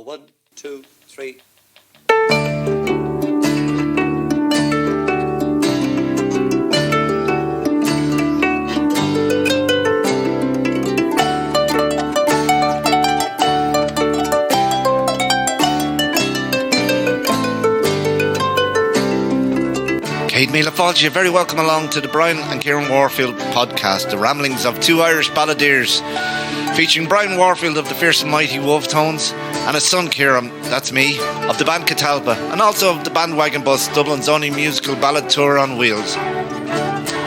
1, 2, 3. Céad Míle Fáilte, you're very welcome along to the Brian and Ciaran Warfield podcast, the ramblings of two Irish balladeers, featuring Brian Warfield of the fierce and mighty Wolfetones and his son Ciaran, that's me, of the band Catalpa, and also of the Bandwagon Bus, Dublin's only musical ballad tour on wheels.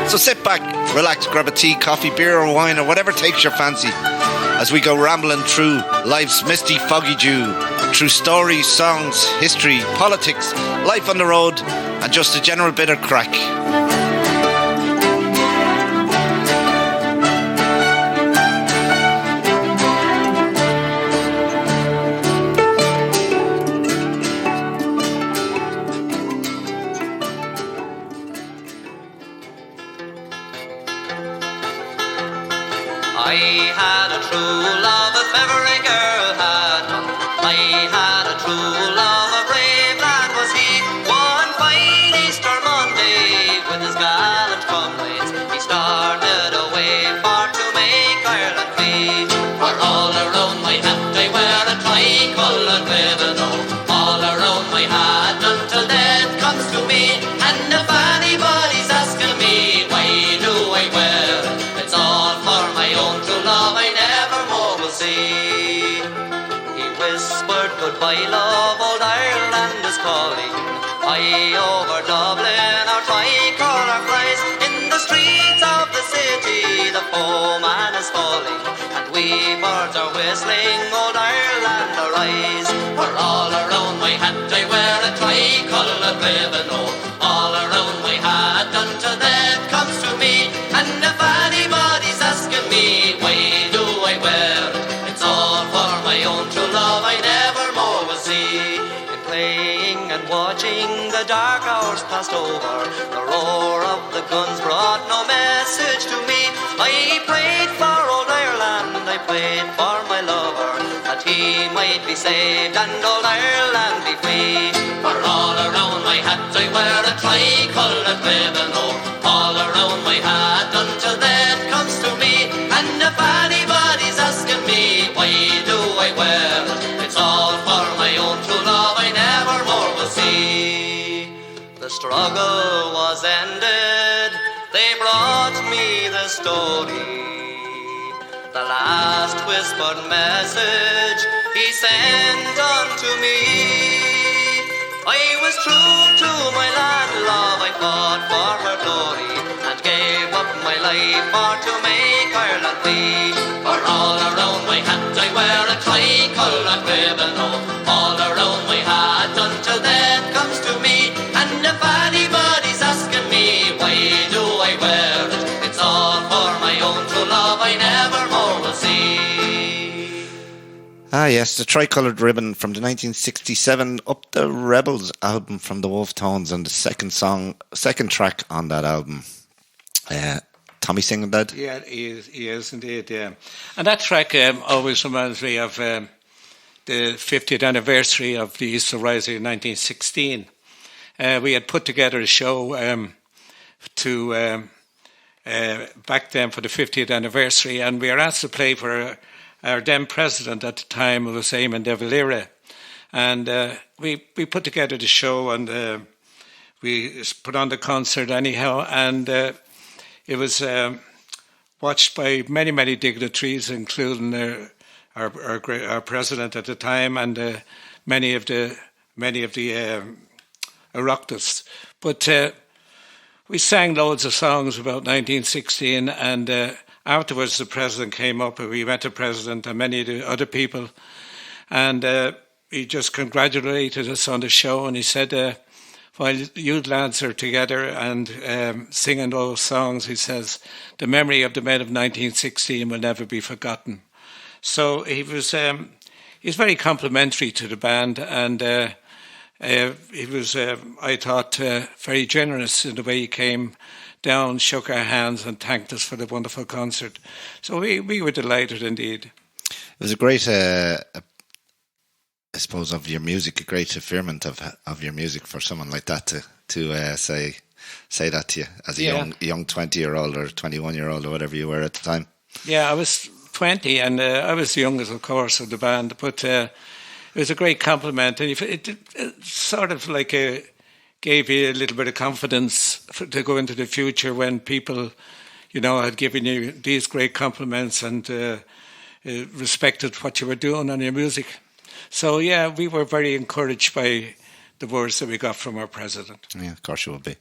So sit back, relax, grab a tea, coffee, beer or wine or whatever takes your fancy as we go rambling through life's misty foggy dew, through stories, songs, history, politics, life on the road and just a general bit of crack. I had a true love if ever a girl had none. I had a true love, a brave lad was he. One fine Easter Monday, with his gallant comrades, he started away for to make Ireland free. For all around my hat I wear a tricoloured ribbon, oh, all around my hat until death comes to me. And if anybody's asking me why do I wear it, it's all for my own true love I never more will see. He whispered goodbye love, old Ireland is calling. High over Dublin our tricolour flies. In the streets of the city the foeman is falling, and we birds are whistling, old Ireland arise. For all around my hat I wear a tricoloured ribbon, oh, all around my hat until death comes to me. And if anybody's asking me why do I wear it, it's all for my own true love I never more will see. In playing and watching the dark hours passed over, the roar of the guns brought no message to me. I prayed for old Ireland, I prayed for my lover, that he might be saved and old Ireland be free. For all around my hat I wear a tricoloured ribbon, oh, all around my hat until death comes to me. And if anybody's asking me why do I wear it, it's all for my own true love I never more will see. The struggle was ended, they brought me the story, the last whispered message he sent unto me. I was true to my land love, I fought for her glory, and gave up my life for to make Ireland free. For all around my hat I wear a tricoloured ribbon, oh, all around my hat until death comes to me. And if anybody's asking me why do I wear it, it's all for my own true love I never more will see. Ah yes, the tricoloured ribbon from the 1967 Up the Rebels album from the Wolfetones, and the second track on that album. Tommy singing that? Yeah, he is indeed, yeah. And that track always reminds me of the 50th anniversary of the Easter Rising in 1916. We had put together a show to back then for the 50th anniversary, and we were asked to play for our then president at the time, was Eamonn De Valera. And we put together the show, and we put on the concert anyhow, and it was watched by many, many dignitaries, including our president at the time, and many of the Oireachtas. But we sang loads of songs about 1916, and afterwards the president came up, and we met the president and many of the other people, and he just congratulated us on the show, and he said, while you lads are together and singing those songs, he says, the memory of the men of 1916 will never be forgotten. So he's very complimentary to the band, and he was, I thought, very generous in the way he came down, shook our hands and thanked us for the wonderful concert. So we were delighted indeed. It was a great I suppose, of your music, a great affirmament of your music for someone like that to say that to you as a young 20-year-old or 21-year-old or whatever you were at the time. Yeah, I was 20 and I was the youngest, of course, of the band, but it was a great compliment, and it sort of like gave you a little bit of confidence to go into the future when people, had given you these great compliments and respected what you were doing on your music. So, yeah, we were very encouraged by the words that we got from our president. Yeah, of course you would be.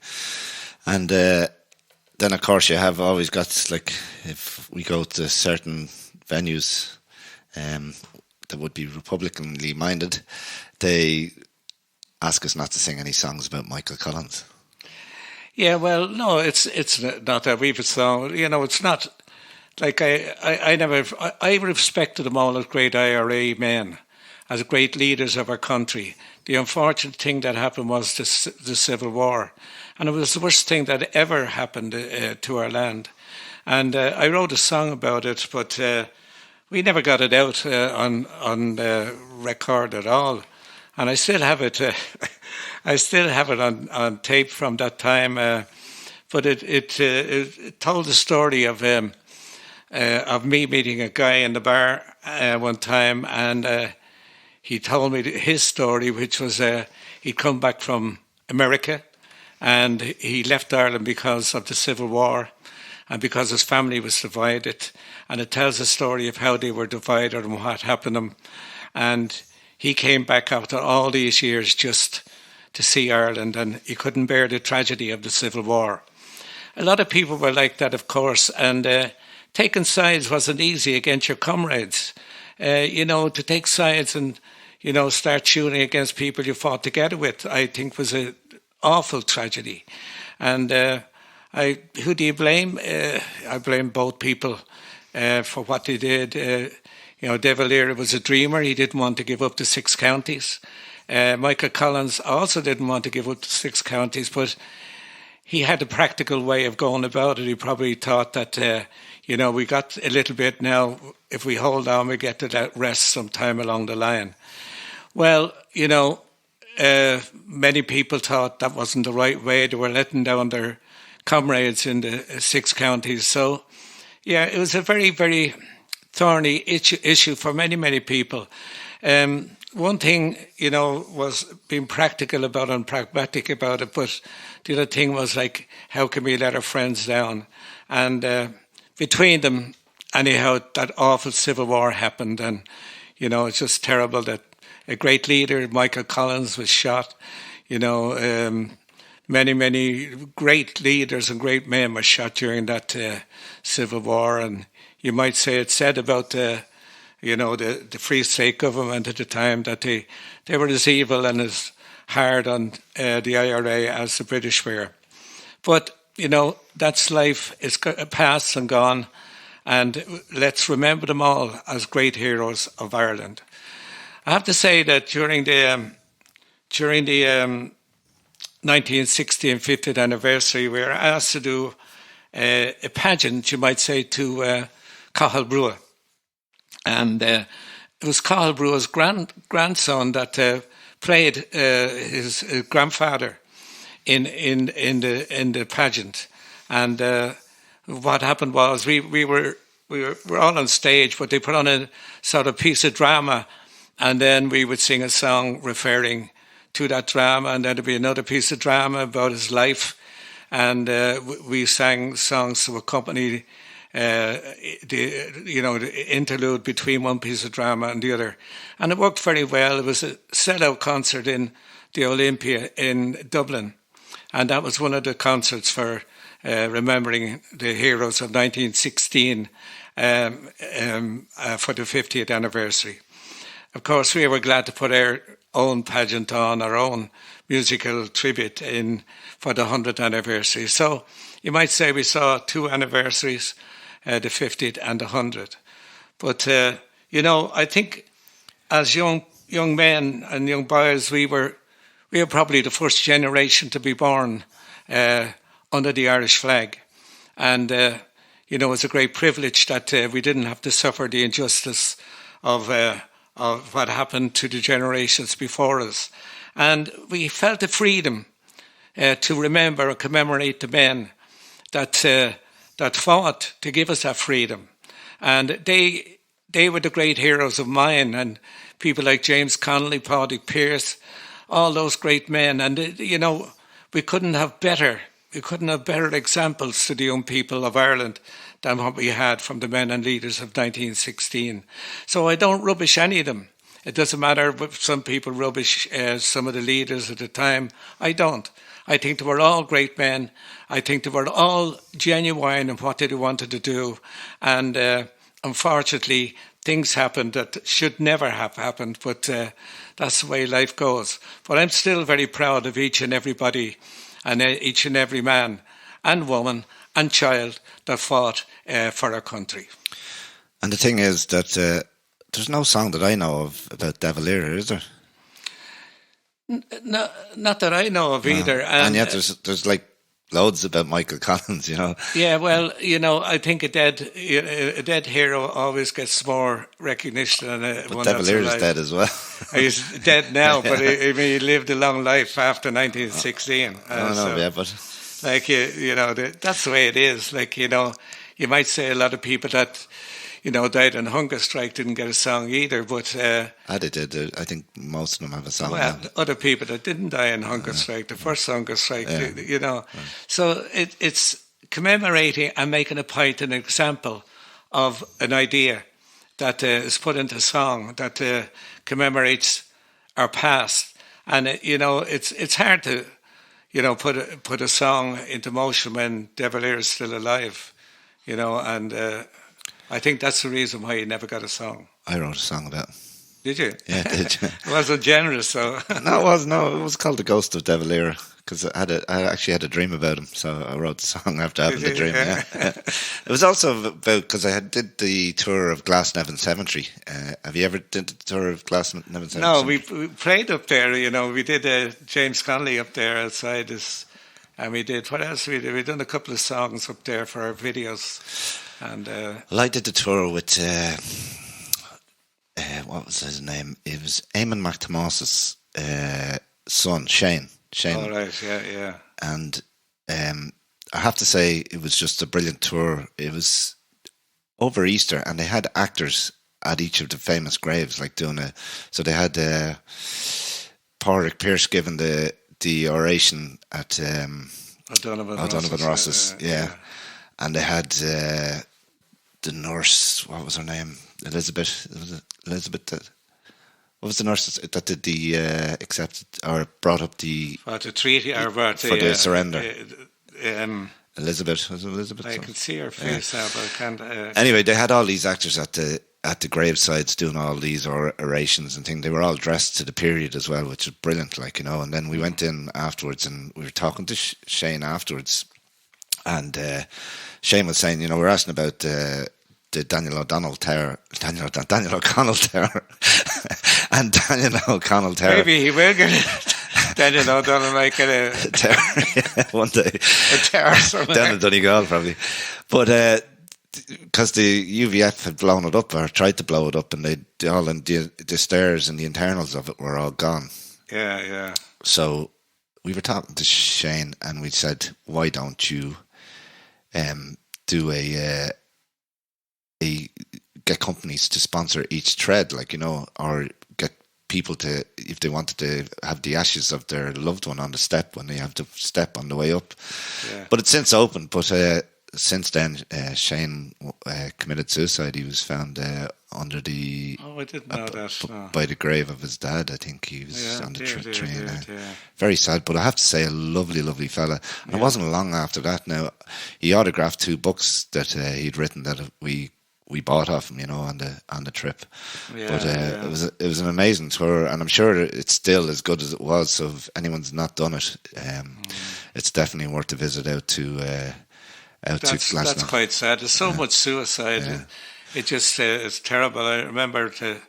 And then, of course, you have always got, like, if we go to certain venues that would be Republicanly minded, they ask us not to sing any songs about Michael Collins. Yeah, well, no, it's not that we've a song. It's not like I respected them all as great IRA men, as great leaders of our country. The unfortunate thing that happened was the Civil War, and it was the worst thing that ever happened to our land. And I wrote a song about it, but we never got it out on record at all. And I still have it. I still have it on tape from that time. But it told the story of me meeting a guy in the bar one time, and he told me his story, which was he'd come back from America, and he left Ireland because of the Civil War, and because his family was divided. And it tells the story of how they were divided and what happened to them. And he came back after all these years just to see Ireland, and he couldn't bear the tragedy of the Civil War. A lot of people were like that, of course, and taking sides wasn't easy against your comrades. To take sides and, start shooting against people you fought together with, I think was an awful tragedy. And who do you blame? I blame both people for what they did. De Valera was a dreamer. He didn't want to give up the 6 counties. Michael Collins also didn't want to give up the 6 counties, but he had a practical way of going about it. He probably thought that, we got a little bit now. If we hold on, we get to that rest sometime along the line. Well, many people thought that wasn't the right way. They were letting down their comrades in the 6 counties. So, yeah, it was a very, very thorny issue for many, many people. One thing, was being practical about and pragmatic about it, but the other thing was like, how can we let our friends down? And between them, anyhow, that awful Civil War happened, and, it's just terrible that a great leader, Michael Collins, was shot. Many, many great leaders and great men were shot during that Civil War, and you might say it said about the Free State government at the time that they were as evil and as hard on the IRA as the British were. But, that's life. It's past and gone, and let's remember them all as great heroes of Ireland. I have to say that during the 1960 and 50th anniversary, we were asked to do a pageant, you might say, to Cathal Brugha. And it was Cathal Brugha's grandson that played his grandfather in the pageant. And what happened was we were all on stage, but they put on a sort of piece of drama, and then we would sing a song referring to that drama, and then there'd be another piece of drama about his life, and we sang songs to accompany the interlude between one piece of drama and the other, and it worked very well. It was a sellout concert in the Olympia in Dublin, and that was one of the concerts for remembering the heroes of 1916 for the 50th anniversary. Of course, we were glad to put our own pageant on, our own musical tribute in for the 100th anniversary. So you might say we saw 2 anniversaries, the 50th and the 100th. But, I think as young men and young boys, we were probably the first generation to be born under the Irish flag. And, it's a great privilege that we didn't have to suffer the injustice of of what happened to the generations before us. And we felt the freedom to remember and commemorate the men that fought to give us that freedom. And they were the great heroes of mine, and people like James Connolly, Paddy Pearce, all those great men. And, we couldn't have better examples to the young people of Ireland than what we had from the men and leaders of 1916. So I don't rubbish any of them. It doesn't matter if some people rubbish some of the leaders at the time. I don't. I think they were all great men. I think they were all genuine in what they wanted to do. And unfortunately, things happened that should never have happened, but that's the way life goes. But I'm still very proud of each and everybody and each and every man and woman and child that fought for our country. And the thing is that there's no song that I know of about De Valera, is there? No, not that I know of either. And yet there's like loads about Michael Collins, Yeah, well, I think a dead hero always gets more recognition than one De that's Valera's alive. dead as well. He's dead now, but he lived a long life after 1916. But that's the way it is. You might say a lot of people that died on hunger strike didn't get a song either, but they did. I think most of them have a song. Well, other people that didn't die on hunger strike, the first hunger strike, So it's commemorating and making a point, an example of an idea that is put into song that commemorates our past, and it's hard to put a song into motion when De Valera is still alive, and. I think that's the reason why he never got a song. I wrote a song about him. Did you? Yeah, I did. It wasn't generous, so. No, it was called The Ghost of De Valera, because I actually had a dream about him, so I wrote the song after having the dream. Yeah. It was also about, because I did the tour of Glasnevin Cemetery. Have you ever did the tour of Glasnevin Cemetery? No, we played up there, we did James Connolly up there outside us, and we did, what else we did? We done a couple of songs up there for our videos. And well, I did the tour with what was his name? It was Eamon McThomas's son, Shane. Oh, right, yeah. And I have to say, it was just a brilliant tour. It was over Easter, and they had actors at each of the famous graves, like doing so they had Pádraig Pearse giving the oration at O'Donovan Ross's, yeah. And they had the nurse, what was her name? Elizabeth. What was the nurse that did the accepted or brought up the treaty or for the surrender? Elizabeth. Was it Elizabeth? I can see her face now, but I can't. Anyway, they had all these actors at the gravesides doing all these orations and things. They were all dressed to the period as well, which is brilliant, And then we went in afterwards, and we were talking to Shane afterwards. And Shane was saying, we're asking about the Daniel O'Connell Tower. And Daniel O'Connell Tower. Maybe he will get it. Daniel O'Donnell might get a tower one day. A tower somewhere. Down in Donegal, probably. But because the UVF had blown it up, or tried to blow it up, and the stairs and the internals of it were all gone. Yeah. So we were talking to Shane, and we said, why don't you do get companies to sponsor each tread, or get people to, if they wanted to have the ashes of their loved one on the step when they have to step on the way up. Yeah. But it's since opened. But since then, Shane committed suicide. He was found under the... Oh, I didn't know that. No. By the grave of his dad. I think he was on the train. Yeah. Very sad, but I have to say, a lovely, lovely fella. And it wasn't long after that. Now, he autographed 2 books that he'd written that we bought off him, on the trip. Yeah, but it was an amazing tour, and I'm sure it's still as good as it was. So if anyone's not done it, it's definitely worth a visit out to Glasnowth. That's quite sad. There's so much suicide. Yeah. It just is terrible. I remember it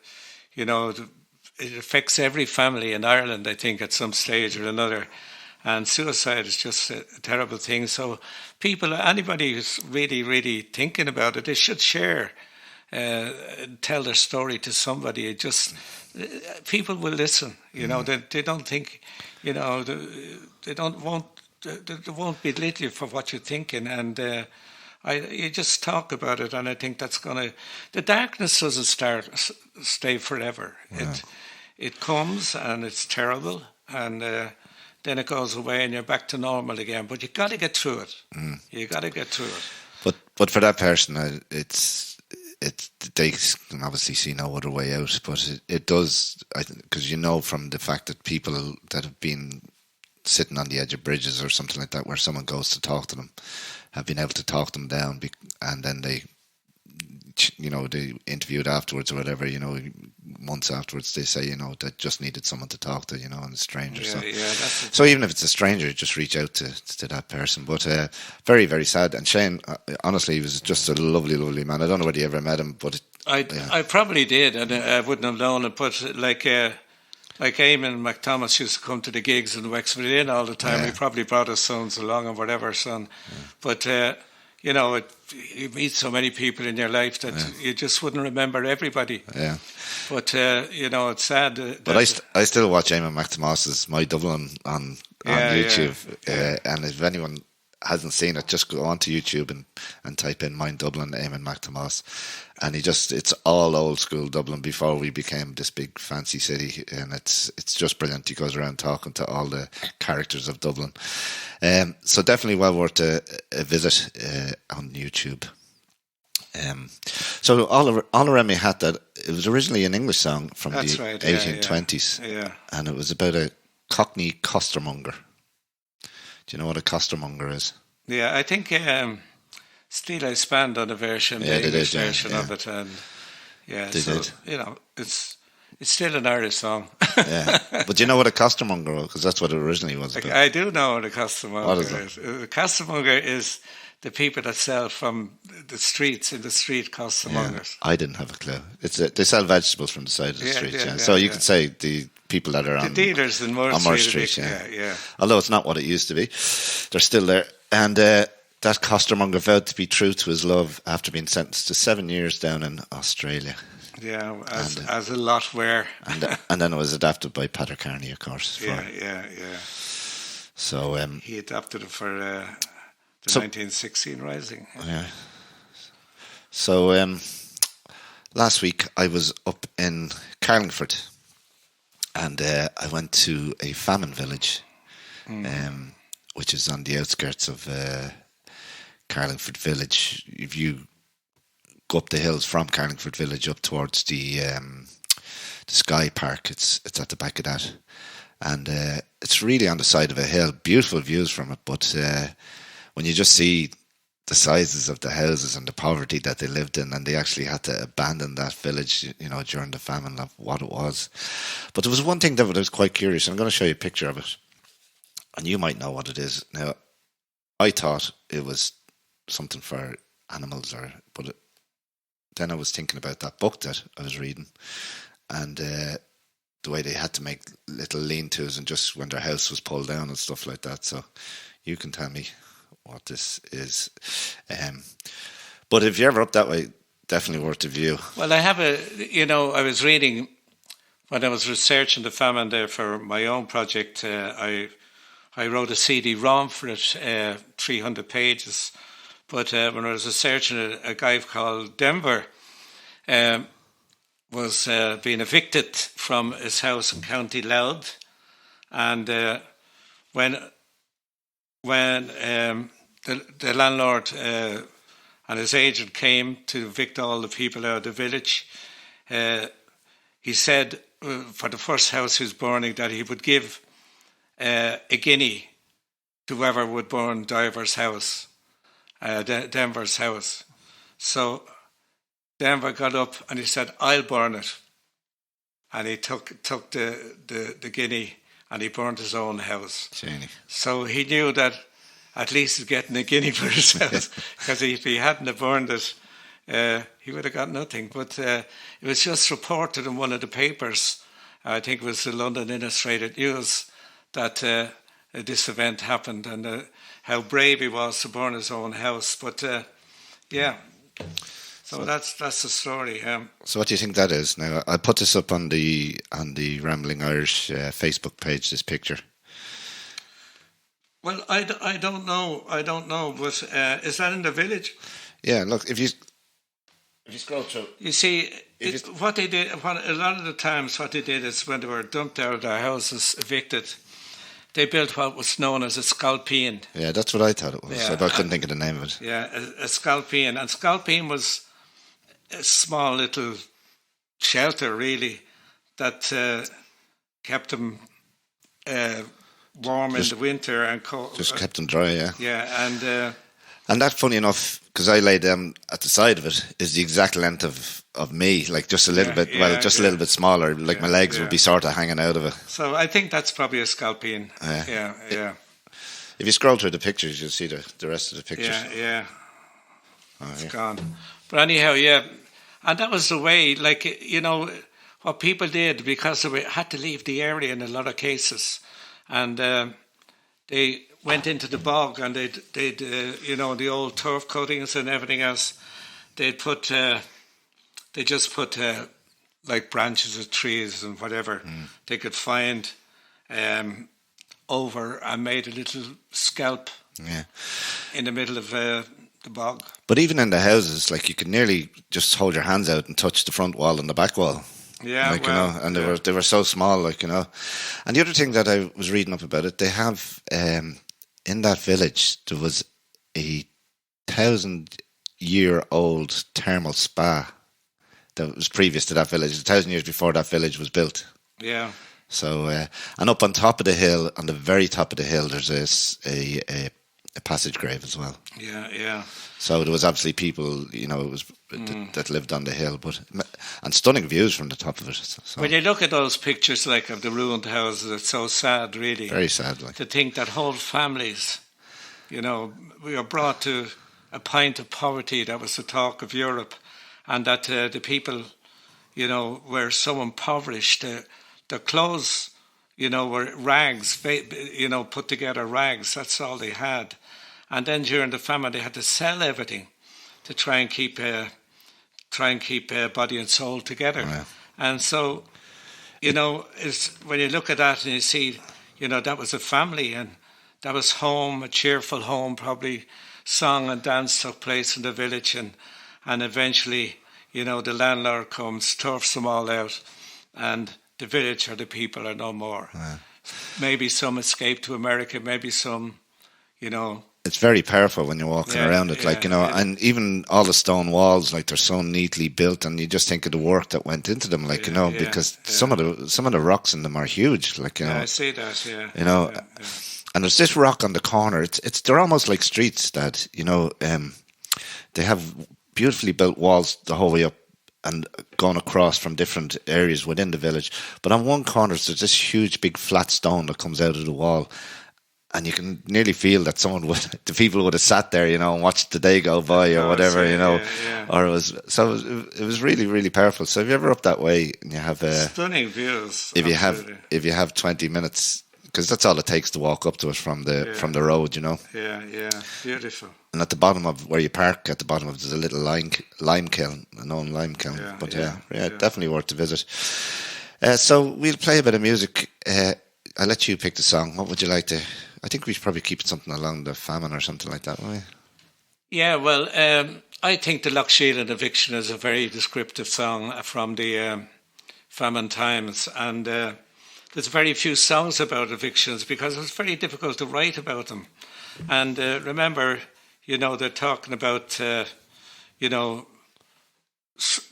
affects every family in Ireland, I think, at some stage or another. And suicide is just a terrible thing. So anybody who's really, really thinking about it, they should share tell their story to somebody, it just people will listen. You know, they don't think, you know, they won't belittle you for what you're thinking, and you just talk about it, and I think that's gonna. The darkness doesn't stay forever. Wow. It comes and it's terrible, and then it goes away, and you're back to normal again. But you got to get through it. You got to get through it. But for that person, it's they can obviously see no other way out. But it does, because you know from the fact that people that have been sitting on the edge of bridges or something like that, where someone goes to talk to them, have been able to talk them down, and then they, you know, they interviewed afterwards or whatever, you know, months afterwards, they say, you know, they just needed someone to talk to, you know, and a stranger. So even if it's a stranger, just reach out to that person. But very, very sad. And Shane, honestly, he was just a lovely, lovely man. I don't know whether you ever met him, but I probably did, and I wouldn't have known it. But like Eamon McThomas used to come to the gigs in Wexford all the time. He probably brought his sons along or whatever, son. But you know, you meet so many people in your life that you just wouldn't remember everybody. Yeah. But you know, it's sad. But I still watch Eamon McThomas's My Dublin on YouTube. And if anyone hasn't seen it, just go onto YouTube and type in My Dublin, Eamon McThomas. And it's all old school Dublin before we became this big fancy city, and it's just brilliant. He goes around talking to all the characters of Dublin, so definitely well worth a visit on YouTube. So all around me had that. It was originally an English song from the 1820s, and it was about a Cockney costermonger. Do you know what a costermonger is? Yeah, I think. Still, I spanned on a version, the English version of it, and did. You know, it's still an Irish song. But you know what a costermonger was? Because that's what it originally was. Like, I do know what a costermonger is. A costermonger is the people that sell from the streets, in the street, costermongers. I didn't have a clue. They sell vegetables from the side of the street. So you could say the people that are on the dealers in Moore Street. Although it's not what it used to be, they're still there, and. That costermonger vowed to be true to his love after being sentenced to 7 years down in Australia. Yeah, as a lot were. and then it was adapted by Peader Kearney, of course. Yeah. So he adapted it for the 1916 Rising. Yeah. So last week I was up in Carlingford, and I went to a famine village, which is on the outskirts of Carlingford Village. If you go up the hills from Carlingford Village up towards the Sky Park, it's at the back of that, and it's really on the side of a hill. Beautiful views from it, but when you just see the sizes of the houses and the poverty that they lived in, and they actually had to abandon that village, you know, during the famine, of what it was. But there was one thing that was quite curious. I'm going to show you a picture of it, and you might know what it is. Now, I thought it was something for animals, but then I was thinking about that book that I was reading, and the way they had to make little lean-tos and just when their house was pulled down and stuff like that. So you can tell me what this is. But if you're ever up that way, definitely worth the view. Well, I have I was reading when I was researching the famine there for my own project. I wrote a CD-ROM for it, 300 pages. But when I was researching it, a guy called Denver was being evicted from his house in County Louth. And when the landlord and his agent came to evict all the people out of the village, he said for the first house he was burning that he would give a guinea to whoever would burn Denver's house. So Denver got up and he said, "I'll burn it." And he took the guinea and he burned his own house. Genie. So he knew that at least he's getting a guinea for his house, because if he hadn't have burned it, he would have got nothing. But it was just reported in one of the papers, I think it was the London Illustrated News, that this event happened, and how brave he was to burn his own house. But So that's the story. So what do you think that is? Now, I'll put this up on the Rambling Irish Facebook page, this picture. Well, I don't know, but is that in the village? Yeah, look, if you scroll through. You see, what they did, a lot of the times what they did is when they were dumped out of their houses, evicted, they built what was known as a scalpeen. Yeah, that's what I thought it was. Yeah, I couldn't think of the name of it. Yeah, a scalpeen. And scalpeen was a small little shelter, really, that kept them warm in the winter and cold. Just kept them dry, yeah. Yeah, and that, funny enough, because I lay down at the side of it, is the exact length of me, like just a little bit, a little bit smaller, like my legs would be sort of hanging out of it. So I think that's probably a scalpeen. Yeah. If you scroll through the pictures, you'll see the rest of the pictures. Yeah. It's gone. But anyhow, yeah. And that was the way, like, you know, what people did, because they had to leave the area in a lot of cases. And they went into the bog and they'd you know, the old turf cuttings and everything else, they just put like branches of trees and whatever they could find over and made a little scalp in the middle of the bog. But even in the houses, like, you could nearly just hold your hands out and touch the front wall and the back wall. Yeah, like, you know, and they were so small, like, you know. And the other thing that I was reading up about it, they have in that village there was a 1,000-year-old thermal spa that was previous to that village, 1,000 years before that village was built. Yeah. So and up on top of the hill, on the very top of the hill, there's a passage grave as well. Yeah. So there was obviously people, you know, it was that lived on the hill, and stunning views from the top of it. So. When you look at those pictures, like, of the ruined houses, it's so sad, really. Very sad, like, to think that whole families, you know, we were brought to a point of poverty that was the talk of Europe, and that the people, you know, were so impoverished. Their clothes, you know, were rags, you know, put together rags. That's all they had. And then during the famine, they had to sell everything to try and keep body and soul together. Yeah. And so, you know, when you look at that and you see, you know, that was a family and that was home, a cheerful home, probably song and dance took place in the village, and eventually, you know, the landlord comes, turfs them all out, and the village or the people are no more. Yeah. Maybe some escaped to America, maybe some, you know. It's very powerful when you're walking around it, like, you know, and even all the stone walls, like, they're so neatly built, and you just think of the work that went into them, like, you know, because some of the rocks in them are huge, like, you know. I see that, you know, and there's this rock on the corner. They're almost like streets that, you know, they have beautifully built walls the whole way up and going across from different areas within the village. But on one corner, there's this huge, big flat stone that comes out of the wall. And you can nearly feel that the people would have sat there, you know, and watched the day go by or whatever, you know. Or it was really, really powerful. So if you're ever up that way and you have stunning views, if you have 20 minutes, because that's all it takes to walk up to it from the road, you know. Yeah, beautiful. And at the bottom of where you park, at the bottom of there's a little lime kiln, a known lime kiln. Definitely worth the visit. So we'll play a bit of music. I'll let you pick the song. What would you like to? I think we should probably keep it something along the famine or something like that, won't we? Yeah, well, I think the Lough Sheelin Eviction is a very descriptive song from the famine times, and there's very few songs about evictions because it was very difficult to write about them. And remember, you know, they're talking about, you know,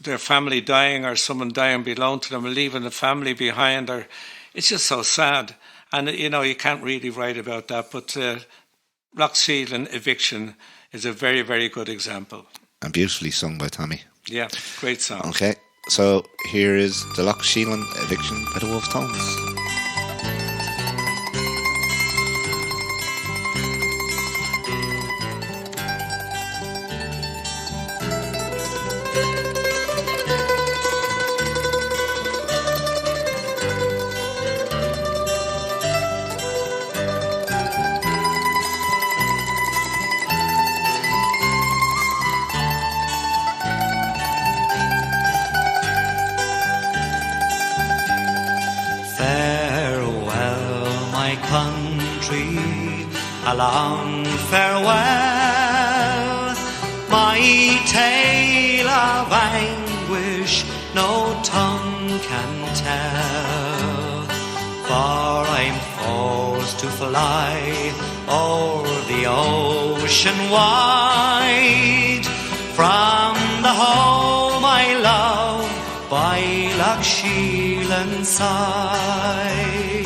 their family dying or someone dying belonging to them and leaving the family behind, or it's just so sad. And, you know, you can't really write about that, but Lough Sheelin Eviction is a very, very good example. And beautifully sung by Tommy. Yeah, great song. Okay, so here is the Lough Sheelin Eviction by the Wolfetones. country, a long farewell. My tale of anguish no tongue can tell, for I'm forced to fly o'er the ocean wide, from the home I love by Lough Sheelin side.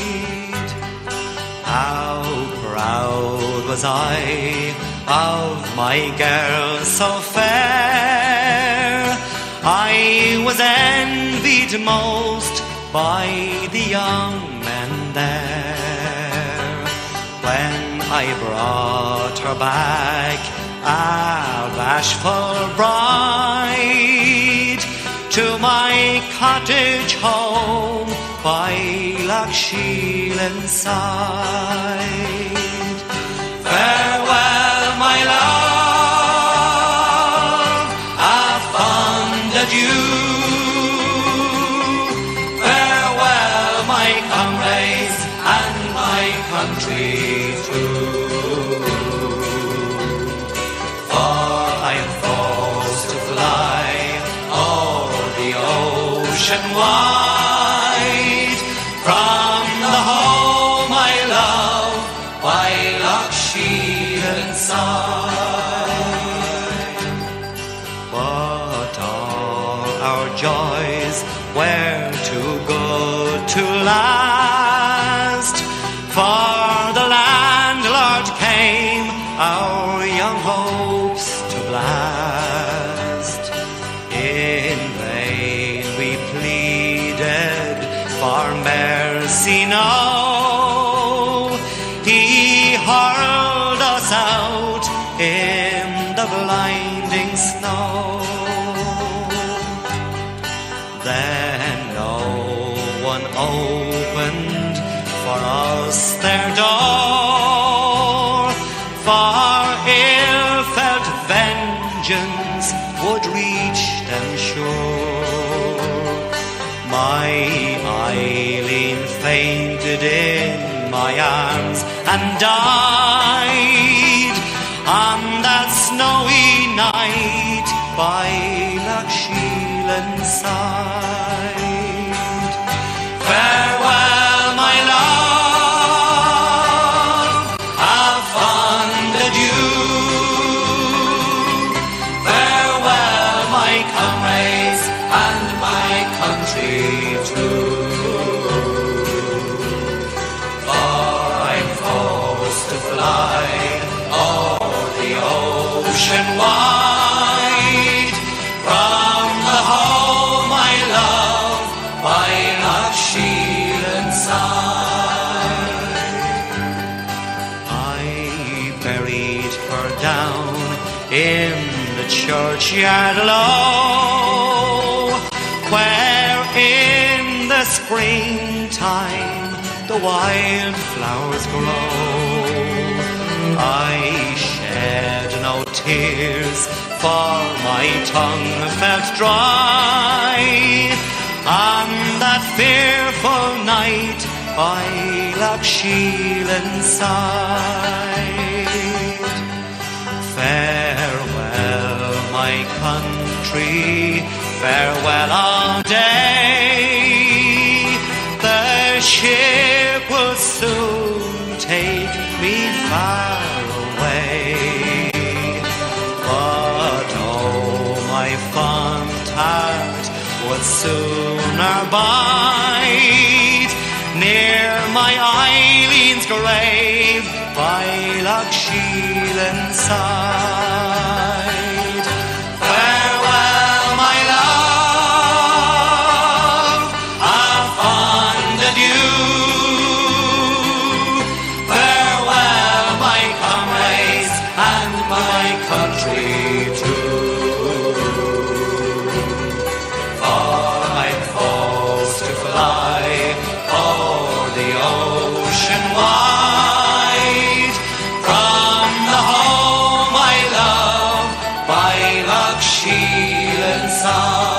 How proud was I of my girl so fair, I was envied most by the young men there. When I brought her back, a bashful bride, to my cottage home by Lough Sheelin side. Farewell, my love, a fond adieu. Farewell, my comrades, and my country too. For I am forced to fly o'er the ocean wide, from the home I love by Lough Sheelin side. But all our joys were too good to last, for the landlord came our young hopes to blast. In vain we pleaded for mercy now, he hurled us out in the blinding snow. Then no one opened for us their door, for ill-felt vengeance would reach them sure. My Eileen fainted in my arms and died on that snowy night by Lough Sheelin side. Farewell, my love, a fond adieu. Farewell, my comrades, and my country too. For I'm forced to fly o'er the ocean wide, from the home I love by Lough Sheelin side. I buried her down in the churchyard low, where in the springtime the wild flowers grow. I shed no tears, for my tongue felt dry on that fearful night by Lough Sheelin side. Farewell, my country, farewell all day. The ship will soon take me far away, but oh, my fond heart would sooner bide near my Eileen's grave by Lough Sheelin side. Farewell, my love, a fond adieu. Farewell, my comrades, and my country too. For I'm forced to fly o'er the ocean wide, from the home I love by Lough Sheelin side.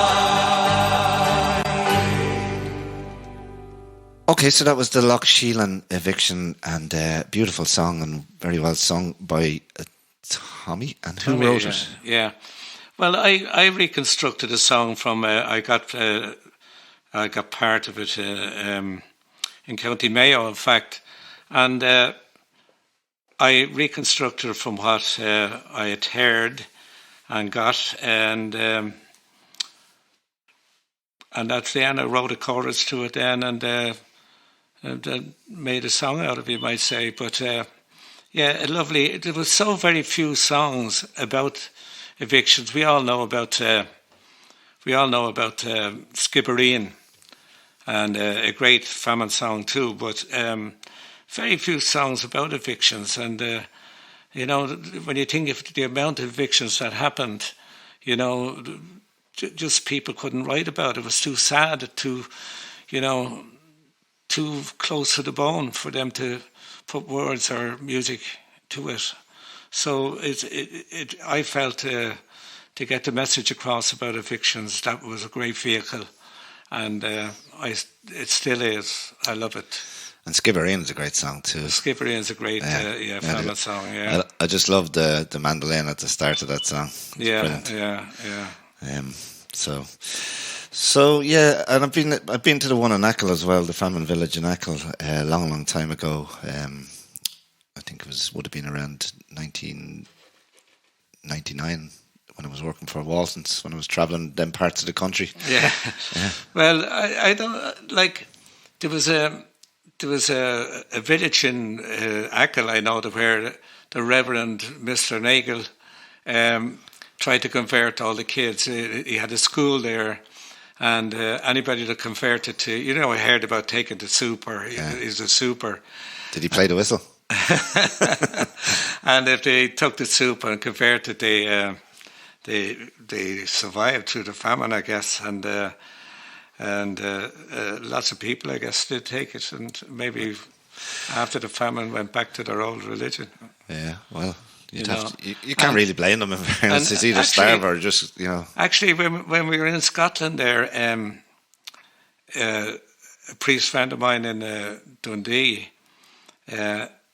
OK, Okay, so that was the Lough Sheelin Eviction, and beautiful song and very well sung by Tommy. And who wrote it? Yeah. Well, I reconstructed a song from I got part of it in County Mayo, in fact, and I reconstructed it from what I had heard and got, and that's the end. I wrote a chorus to it then, and made a song out of it, you might say. But yeah, lovely. There was so very few songs about evictions. We all know about Skibereen, and a great famine song too. But very few songs about evictions. And you know, when you think of the amount of evictions that happened, you know, just people couldn't write about it. It was too sad, too close to the bone for them to put words or music to it. So I felt to get the message across about evictions, that was a great vehicle, and it still is. I love it. And Skibereen is a great song too. Skibereen is a great famine song. Yeah, I just love the mandolin at the start of that song. It's brilliant. So yeah, and I've been to the one in Achill as well, the Famine Village in Achill, a long time ago. I think would have been around 1999 when I was working for Waltons, when I was travelling them parts of the country. Yeah. Well, I don't like. There was a village in Achill, I know, where the Reverend Mr. Nagel tried to convert all the kids. He had a school there. And anybody that converted to, I heard about taking the super. He's a super. Did he play the whistle? And if they took the soup and converted, they survived through the famine, I guess. And lots of people, I guess, did take it. And maybe after the famine went back to their old religion. Yeah, well. You can't really blame them. It's either starve or just, Actually, when we were in Scotland there, a priest friend of mine in Dundee,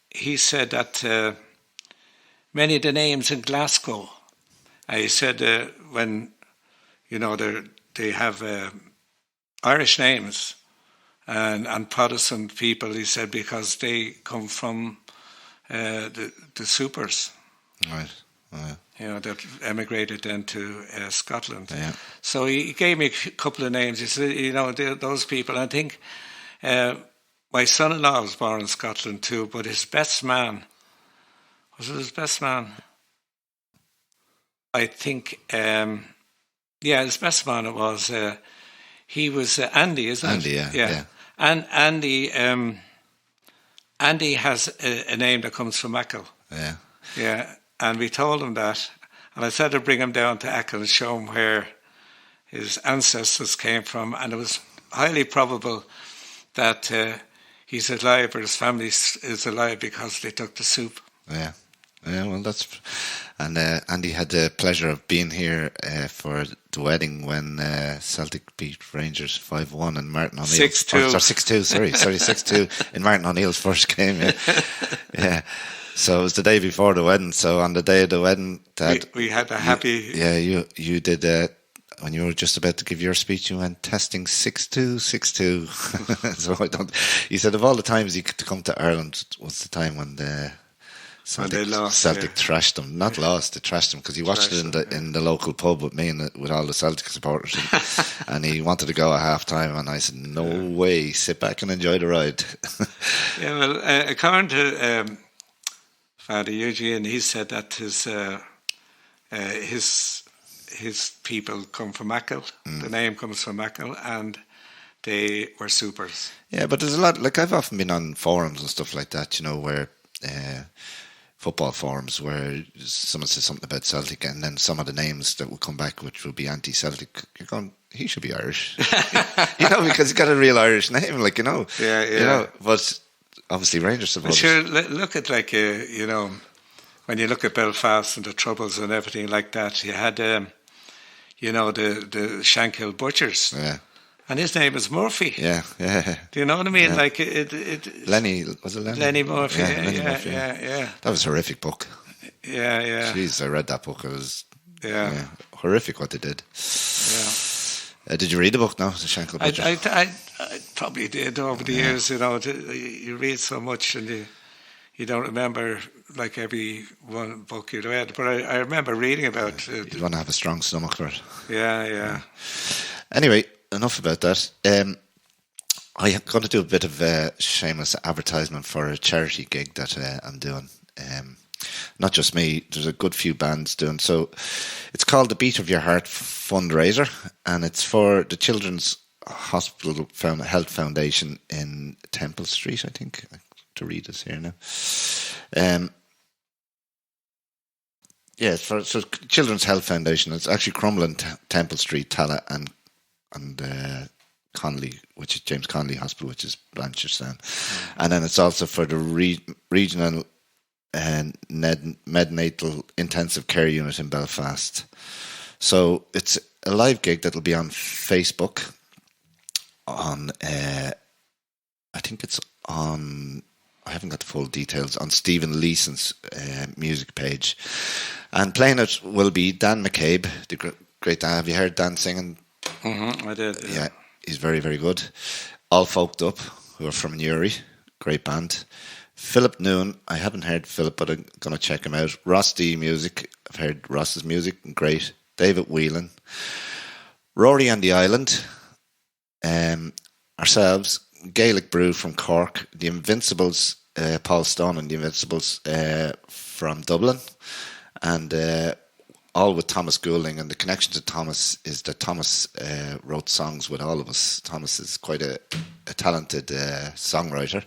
he said that many of the names in Glasgow, he said when, they have Irish names and Protestant people, he said, because they come from the supers. Right. That emigrated then to Scotland. Yeah. So he gave me a couple of names. He said, those people. I think my son-in-law was born in Scotland too, but his best man, was it his best man? I think, his best man it was. He was Andy, isn't it? Andy, yeah. And Andy has a name that comes from Achill. Yeah. Yeah, and we told him that. And I said to bring him down to Achill and show him where his ancestors came from. And it was highly probable that he's alive or his family is alive because they took the soup. Yeah. Yeah, well, and Andy had the pleasure of being here for the wedding when Celtic beat Rangers 5-1 in Martin O'Neill's 6-2. 6-2, sorry, 6-2 in Martin O'Neill's first game. Yeah. So it was the day before the wedding. So on the day of the wedding, Dad, we had a happy. You did when you were just about to give your speech. You went testing 6-2. So he said of all the times he could come to Ireland, was the time when Celtic thrashed them. Not lost, they trashed them because he watched it in the local pub with me and with all the Celtic supporters, and he wanted to go at half time, and I said, "No way, sit back and enjoy the ride." Yeah, well, according to Father Eugene, he said that his people come from Achill. The name comes from Achill, and they were supers. Yeah, but there's a lot. Like I've often been on forums and stuff like that, where. Football forums where someone says something about Celtic and then some of the names that will come back which will be anti-Celtic, you're going, he should be Irish. Because he's got a real Irish name, Yeah. But obviously Rangers supporters. Sure, look at when you look at Belfast and the Troubles and everything like that, you had, the Shankill Butchers. Yeah. And his name is Murphy. Yeah. Do you know what I mean? Yeah. Like Lenny, was it Lenny? Lenny Murphy. Lenny Murphy. Yeah. That was a horrific book. Yeah. Jeez, I read that book. It was Yeah. horrific what they did. Yeah. Did you read the book? No, the Shankill Butcher. I probably did over the years. You know, you read so much and you don't remember like every one book you read. But I remember reading about it. You want to have a strong stomach for it. Yeah. Anyway, enough about that. I'm going to do a bit of shameless advertisement for a charity gig that I'm doing. Not just me, there's a good few bands doing. So it's called the Beat of Your Heart fundraiser, and it's for the Children's Hospital Health Foundation in Temple Street, I think. I have to read this here now. It's for Children's Health Foundation. It's actually Crumlin, Temple Street, Tala, and Connolly, which is James Connolly Hospital, which is Blanchardstown. And then it's also for the regional Mednatal Intensive Care Unit in Belfast. So it's a live gig that'll be on Facebook on, I think it's on, I haven't got the full details, on Stephen Leeson's music page. And playing it will be Dan McCabe, the great Dan. Have you heard Dan singing? I did. Yeah, he's very, very good. All Folked Up, who are from Newry, great band. Philip Noon, I haven't heard Philip, but I'm going to check him out. Ross D Music, I've heard Ross's music, great. David Whelan. Rory and the Island. Ourselves, Gaelic Brew from Cork. The Invincibles, Paul Stone and the Invincibles from Dublin. And all with Thomas Goulding. And the connection to Thomas is that Thomas wrote songs with all of us. Thomas is quite a talented songwriter.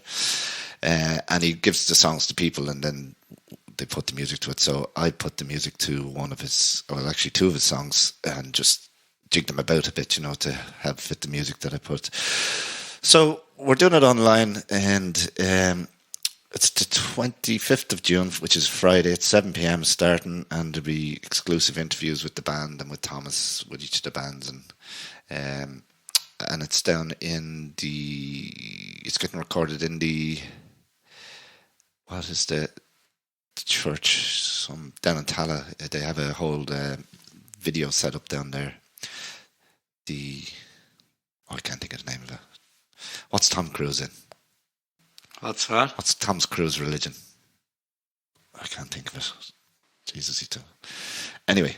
And he gives the songs to people and then they put the music to it. So I put the music to two of his songs and just jig them about a bit, to help fit the music that I put. So we're doing it online and it's the 25th of June, which is Friday at 7 p.m. starting, and there'll be exclusive interviews with the band and with Thomas, with each of the bands. And it's down in it's getting recorded in what is the church? Down in Tala. They have a whole video set up down there. I can't think of the name of it. What's Tom Cruise in? What's that? What's Tom Cruise religion? I can't think of it. Jesus, anyway,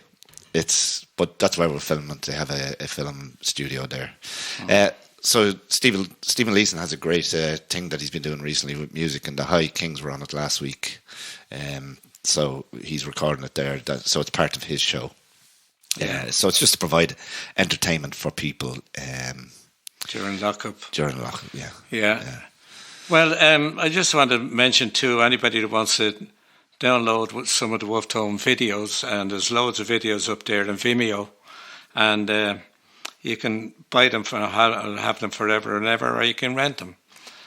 but that's where we're filming. They have a film studio there. So Stephen Leeson has a great thing that he's been doing recently with music, and the High Kings were on it last week. So he's recording it there. So it's part of his show. So it's just to provide entertainment for people during lockup. Yeah. Well, I just want to mention too, anybody that wants to download some of the Wolfetone videos, and there's loads of videos up there on Vimeo, and you can buy them and have them forever and ever, or you can rent them.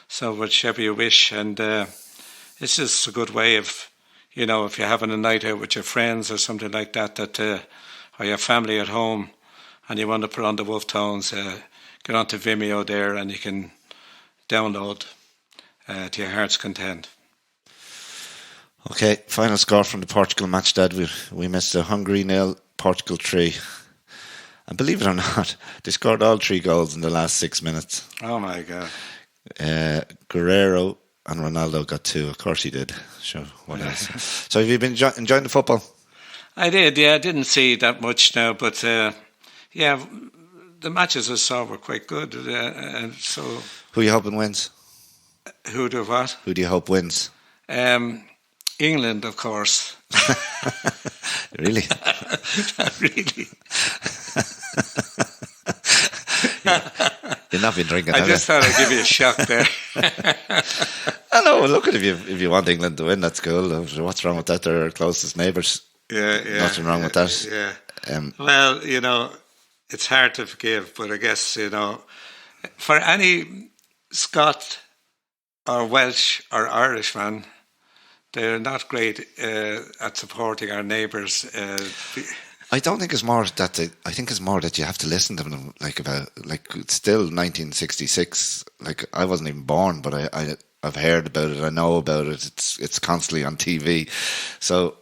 So whichever you wish, and it's just a good way of, if you're having a night out with your friends or something like that, or your family at home, and you want to put on the Wolfetones, get onto Vimeo there, and you can download to your heart's content. Okay, final score from the Portugal match, Dad. We missed a Hungary 0, Portugal 3. And believe it or not, they scored all 3 goals in the last 6 minutes. Oh my God. Guerrero and Ronaldo got 2. Of course he did. Sure, what else? So have you been enjoying the football? I did, yeah. I didn't see that much now, but the matches I saw were quite good. And so, who are you hoping wins? Who do what? Who do you hope wins? England, of course. Really? Really. You've not been drinking. I just thought I'd give you a shock there. I know. Look, if you want England to win, that's cool. What's wrong with that? They're our closest neighbours. Yeah. Nothing wrong with that. Yeah. Well, it's hard to forgive, but I guess for any Scot or Welsh or Irish fan, they're not great at supporting our neighbours. I don't think it's more that I think it's more that you have to listen to them like it's still 1966. Like I wasn't even born, but I've heard about it. I know about it. It's constantly on TV, so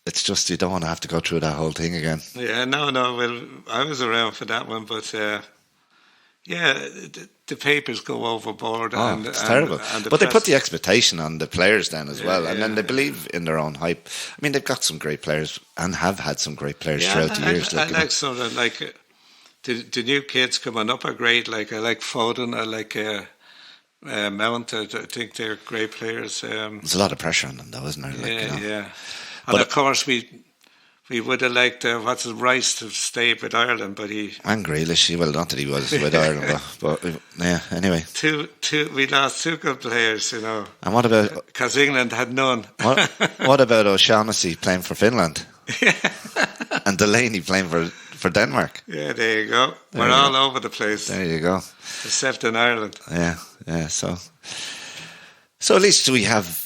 it's just you don't want to have to go through that whole thing again. Yeah, no. Well, I was around for that one, but the papers go overboard. It's terrible. But they put the expectation on the players then as well, and then they believe in their own hype. I mean, they've got some great players and have had some great players throughout the years. I like some of like the new kids coming up are great. Like I like Foden. I like Mount. I think they're great players. There's a lot of pressure on them, though, isn't there? Yeah. And of course we would have liked Rice to stay with Ireland, but and Grealish. Well, not that he was with Ireland, but yeah. Anyway, we lost two good players, you know. And what about because England had none? What about O'Shaughnessy playing for Finland? And Delaney playing for Denmark? Yeah, there you go. We're all over the place. There you go. Except in Ireland. Yeah. So at least we have.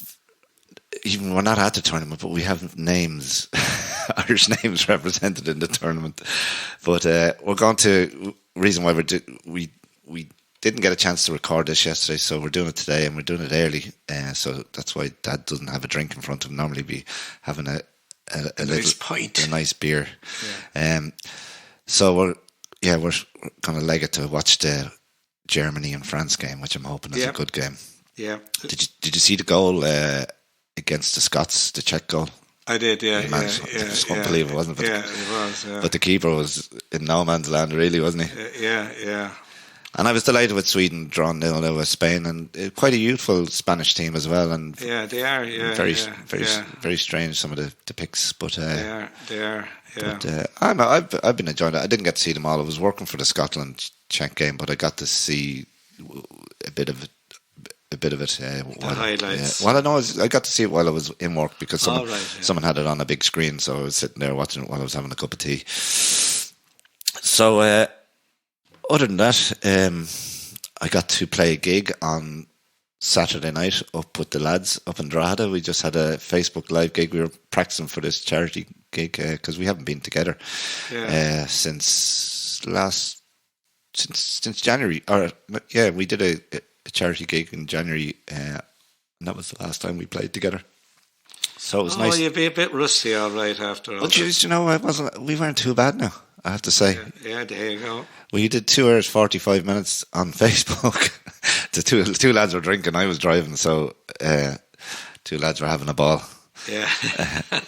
Even we're not at the tournament, but we have names, Irish names represented in the tournament. But we're going to reason why we didn't get a chance to record this yesterday, so we're doing it today and we're doing it early. So that's why Dad doesn't have a drink in front of him. Normally, be having a nice pint, a nice beer. Yeah. So we're going to leg it to watch the Germany and France game, which I'm hoping is a good game. Yeah. Did you see the goal? Against the Scots, the Czech goal. I did, yeah. It's unbelievable, wasn't it? Yeah, it was. Yeah. But the keeper was in no man's land, really, wasn't he? Yeah. And I was delighted with Sweden drawing 0-0 with Spain, and quite a youthful Spanish team as well. And yeah, they are. Yeah, very strange some of the picks, but they are. Yeah. But I've been enjoying it. I didn't get to see them all. I was working for the Scotland Czech game, but I got to see a bit of it. The highlights. Well, I know I got to see it while I was in work because someone had it on a big screen, so I was sitting there watching it while I was having a cup of tea. So, other than that, I got to play a gig on Saturday night up with the lads up in Drogheda. We just had a Facebook Live gig. We were practicing for this charity gig because we haven't been together since January. We did a charity gig in January, and that was the last time we played together. So it was nice. Oh, you'd be a bit rusty, all right, after all. Well, geez, you know, we weren't too bad now, I have to say. Yeah, there you go. We did 2 hours 45 minutes on Facebook. The two lads were drinking, I was driving, so 2 lads were having a ball. Yeah.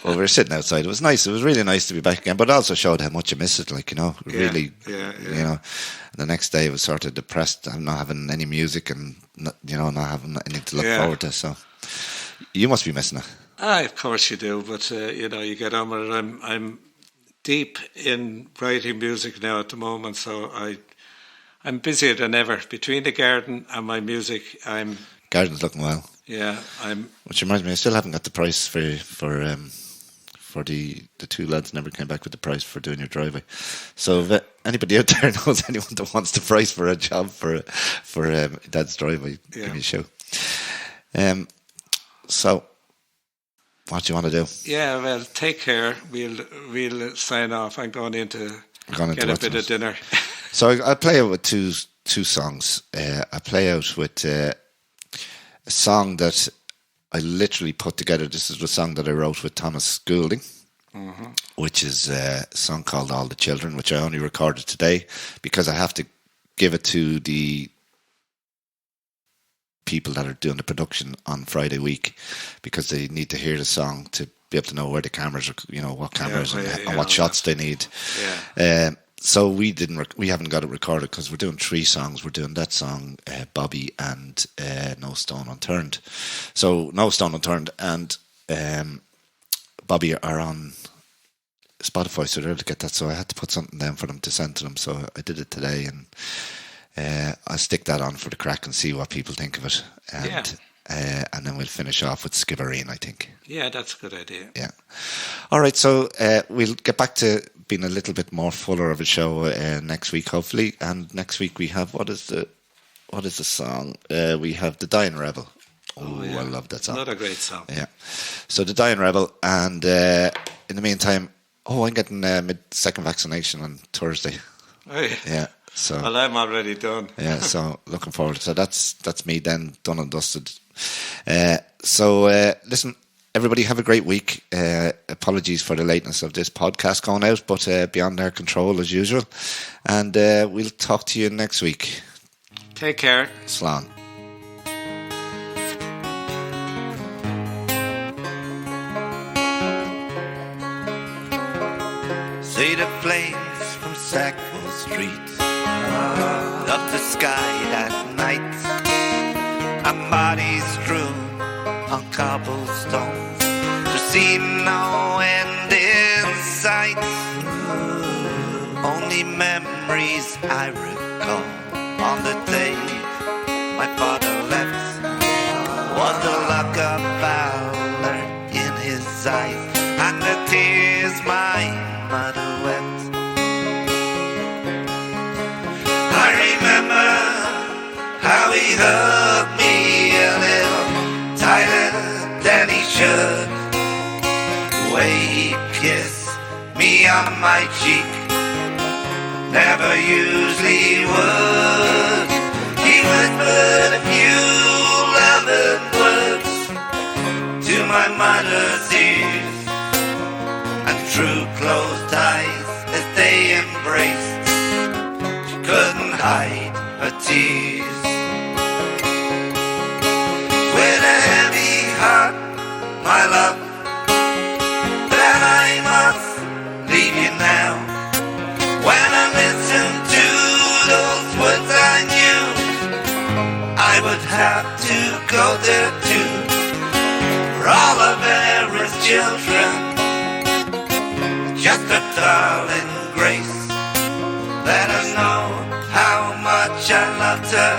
Well, we were sitting outside. It was nice. It was really nice to be back again, but it also showed how much I miss it. Like, you know, really, you know. And the next day I was sort of depressed. I'm not having any music and, not having anything to look forward to. So you must be missing it. Of course you do, but, you get on with it. I'm deep in writing music now at the moment, so I'm busier than ever. Between the garden and my music, Garden's looking well. Yeah, Which reminds me, I still haven't got the price for the 2 lads never came back with the price for doing your driveway. So if anybody out there knows anyone that wants the price for a job for Dad's driveway, give me a shout. So what do you want to do? Yeah, well, take care. We'll sign off. I'm going in to get a bit of dinner. So I play out with two songs. I play out with a song that I literally put together. This is the song that I wrote with Thomas Goulding, which is a song called All the Children, which I only recorded today because I have to give it to the people that are doing the production on Friday week because they need to hear the song to be able to know where the cameras are, what cameras and what shots they need. Yeah. So we haven't got it recorded because we're doing 3 songs. We're doing that song, Bobby, and No Stone Unturned. So No Stone Unturned and Bobby are on Spotify, so they're able to get that. So I had to put something down for them to send to them. So I did it today, and I'll stick that on for the crack and see what people think of it. And then we'll finish off with Skibereen, I think. Yeah, that's a good idea. Yeah. All right, so we'll get back to being a little bit more fuller of a show next week, hopefully. And next week we have, what is the song? We have The Dying Rebel. Oh, yeah. I love that song. Another great song. Yeah. So The Dying Rebel. And in the meantime, Oh, I'm getting my second vaccination on Thursday. Oh, yeah. Yeah. So. Well, I'm already done. Yeah. So looking forward. So that's me then, done and dusted. So listen, everybody have a great week. Apologies for the lateness of this podcast going out, but beyond our control as usual. And we'll talk to you next week. Take care. Slán. See the flames from Sackville Street up the sky that night, and bodies strewn on cobblestones. There seemed no end in sight. Only memories I recall on the day my father left was the look of valor in his eyes and the tears my mother wept. I remember how he hugged me a little tighter than he should, the way he kissed me on my cheek never usually would. He whispered a few loving words to my mother's ears, and through closed eyes as they embraced, she couldn't hide her tears. With a heavy heart, my love, that I must leave you now. When I listen to those words I knew, I would have to go there too. For all of Vera's children, just a darling grace, let her know how much I loved her.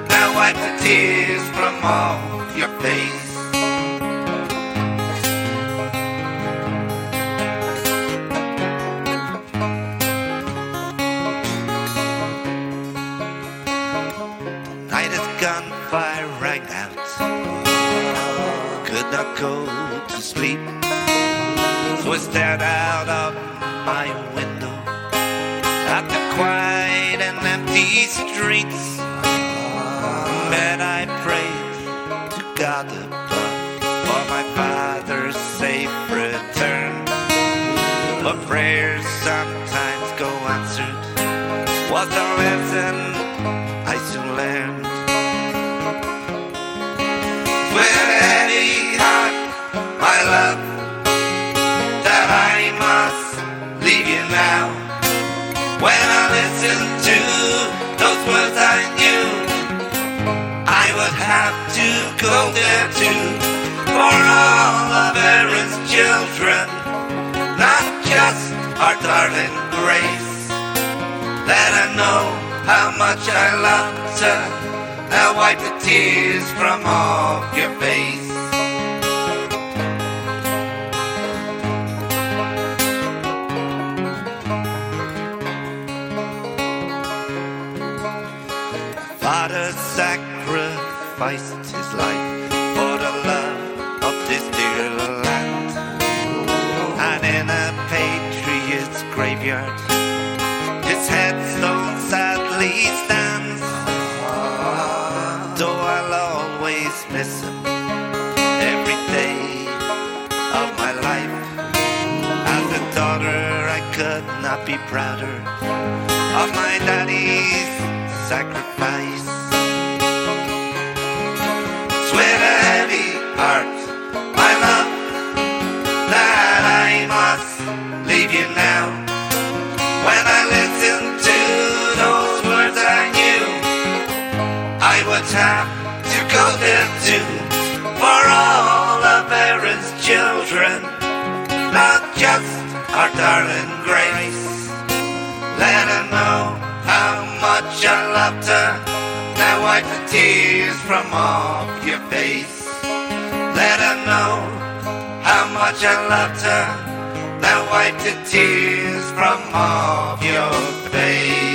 Now wipe the tears from off your face. Gunfire rang out, could not go to sleep, so I stared out of my window at the quiet and empty streets. But I prayed to God above for my father's safe return. But prayers sometimes go answered was the lesson I soon learned. With a heavy heart, my love, that I must leave you now. When I listen to those words I knew, I would have to go there too. For all of Erin's children, not just our darling Grace, let her know how much I loved her. Now wipe the tears from off your face. Father sacrificed his life for the love of this dear land, and in a patriot's graveyard his headstone sadly stands. Though I'll always miss him every day of my life, as a daughter I could not be prouder of my daddy's sacrifice. It's with a heavy heart, my love, that I must leave you now. When I listen to those words I knew, I would have to go there too. For all of Erin's children, not just our darling Grace, let her know how much I loved her. Now wipe the tears from off your face. Let her know how much I loved her. Now wipe the tears from off your face.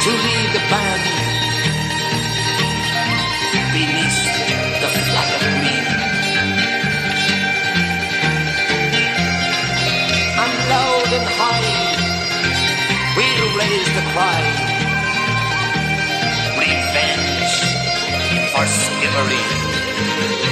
to lead the band beneath the flag of green. And loud and high we'll raise the cry, revenge for Skibereen.